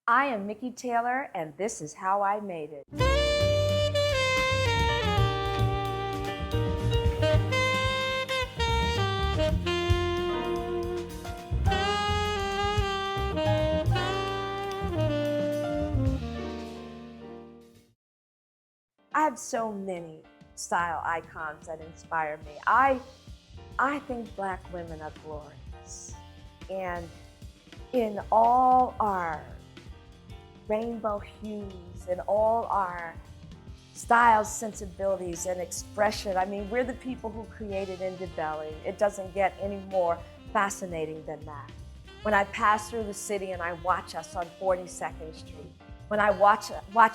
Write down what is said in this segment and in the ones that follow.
I am Mikki Taylor, and this is how I made it. I have so many style icons that inspire me. I think Black women are glorious. And in all our rainbow hues and all our style sensibilities and expression, I mean, we're the people who created Indie Belly. It doesn't get any more fascinating than that. When I pass through the city and I watch us on 42nd Street, when I watch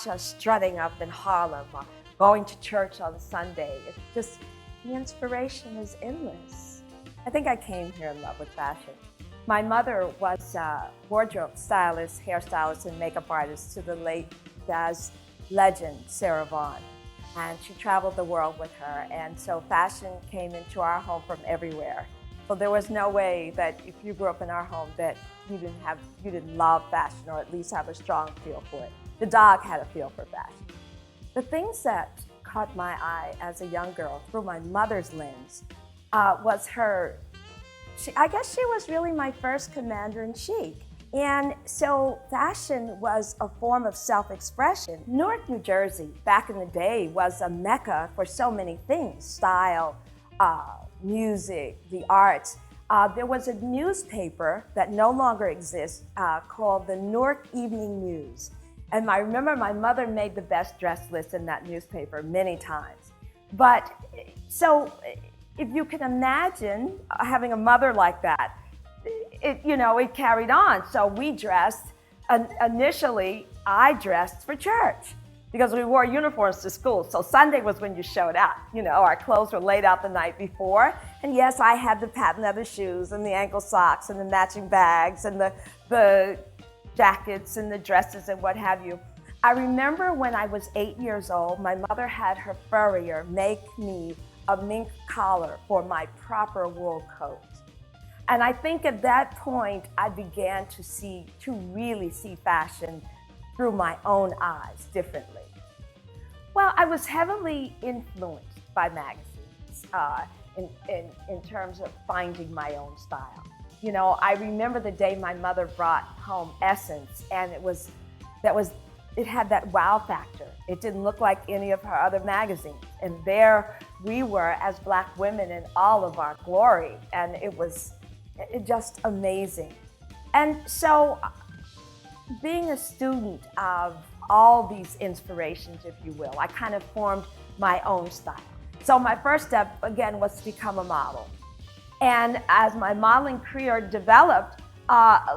us strutting up in Harlem or going to church on Sunday, it's just, the inspiration is endless. I think I came here in love with fashion. My mother was a wardrobe stylist, hairstylist, and makeup artist to the late jazz legend, Sarah Vaughan. And she traveled the world with her, and so fashion came into our home from everywhere. So there was no way that if you grew up in our home that you didn't love fashion, or at least have a strong feel for it. The dog had a feel for fashion. The things that caught my eye as a young girl through my mother's lens was her, I guess she was really my first commander-in-chief. And so fashion was a form of self-expression. Newark, New Jersey, back in the day, was a mecca for so many things: style, music, the arts. There was a newspaper that no longer exists called the Newark Evening News. And I remember my mother made the best dress list in that newspaper many times. But so if you can imagine having a mother like that, it carried on. So we dressed, initially I dressed for church because we wore uniforms to school. So Sunday was when you showed up. Our clothes were laid out the night before. And yes, I had the patent leather shoes and the ankle socks and the matching bags and the jackets and the dresses and what have you. I remember when I was 8 years old, my mother had her furrier make me a mink collar for my proper wool coat. And I think at that point, I began to really see fashion through my own eyes differently. Well, I was heavily influenced by magazines in terms of finding my own style. I remember the day my mother brought home Essence, and it had that wow factor. It didn't look like any of her other magazines. And there we were as Black women in all of our glory. And it was just amazing. And so being a student of all these inspirations, if you will, I kind of formed my own style. So my first step, again, was to become a model. And as my modeling career developed,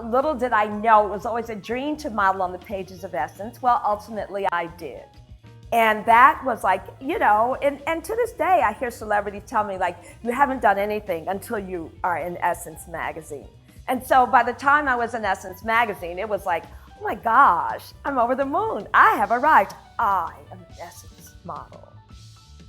little did I know, it was always a dream to model on the pages of Essence. Well, ultimately I did. And that was like, and to this day, I hear celebrities tell me, like, you haven't done anything until you are in Essence magazine. And so by the time I was in Essence magazine, it was like, oh my gosh, I'm over the moon. I have arrived. I am an Essence model.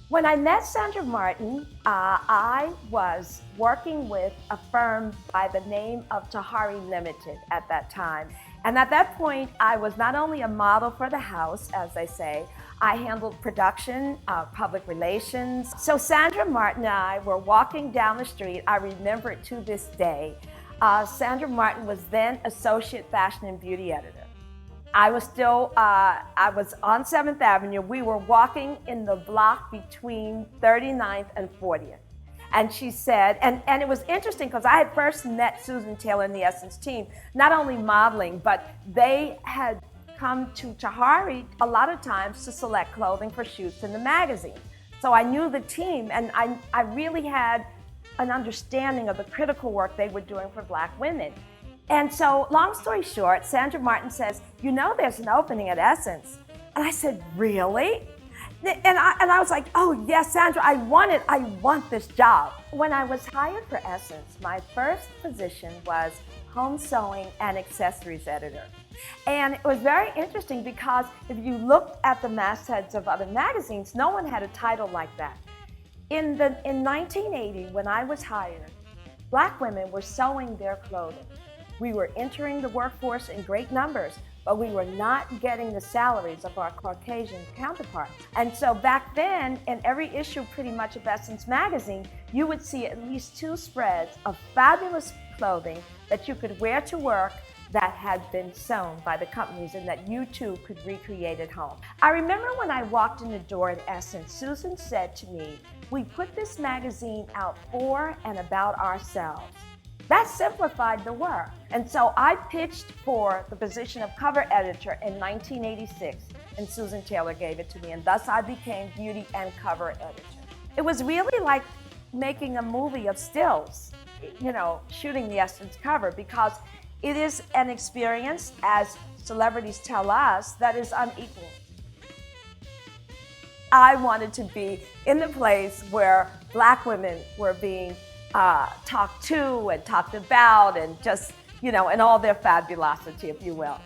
When I met Sandra Martin, I was working with a firm by the name of Tahari Limited at that time. And at that point, I was not only a model for the house, as they say, I handled production, public relations. So Sandra Martin and I were walking down the street. I remember it to this day. Sandra Martin was then Associate Fashion and Beauty Editor. I was on 7th Avenue. We were walking in the block between 39th and 40th. And she said, and it was interesting because I had first met Susan Taylor and the Essence team, not only modeling, but they had come to Tahari a lot of times to select clothing for shoots in the magazine. So I knew the team, and I really had an understanding of the critical work they were doing for Black women. And so, long story short, Sandra Martin says, there's an opening at Essence. And I said, really? And I was like, oh yes, Sandra, I want this job. When I was hired for Essence, my first position was home sewing and accessories editor. And it was very interesting because if you looked at the mastheads of other magazines, no one had a title like that. In 1980, when I was hired, Black women were sewing their clothing. We were entering the workforce in great numbers, but we were not getting the salaries of our Caucasian counterparts. And so back then, in every issue pretty much of Essence magazine, you would see at least 2 spreads of fabulous clothing that you could wear to work that had been sewn by the companies and that you too could recreate at home. I remember when I walked in the door at Essence, Susan said to me, "We put this magazine out for and about ourselves." That simplified the work. And so I pitched for the position of cover editor in 1986, and Susan Taylor gave it to me, and thus I became beauty and cover editor. It was really like making a movie of stills, shooting the Essence cover, because it is an experience, as celebrities tell us, that is unequaled. I wanted to be in the place where Black women were being talked to and talked about, and just, in all their fabulosity, if you will.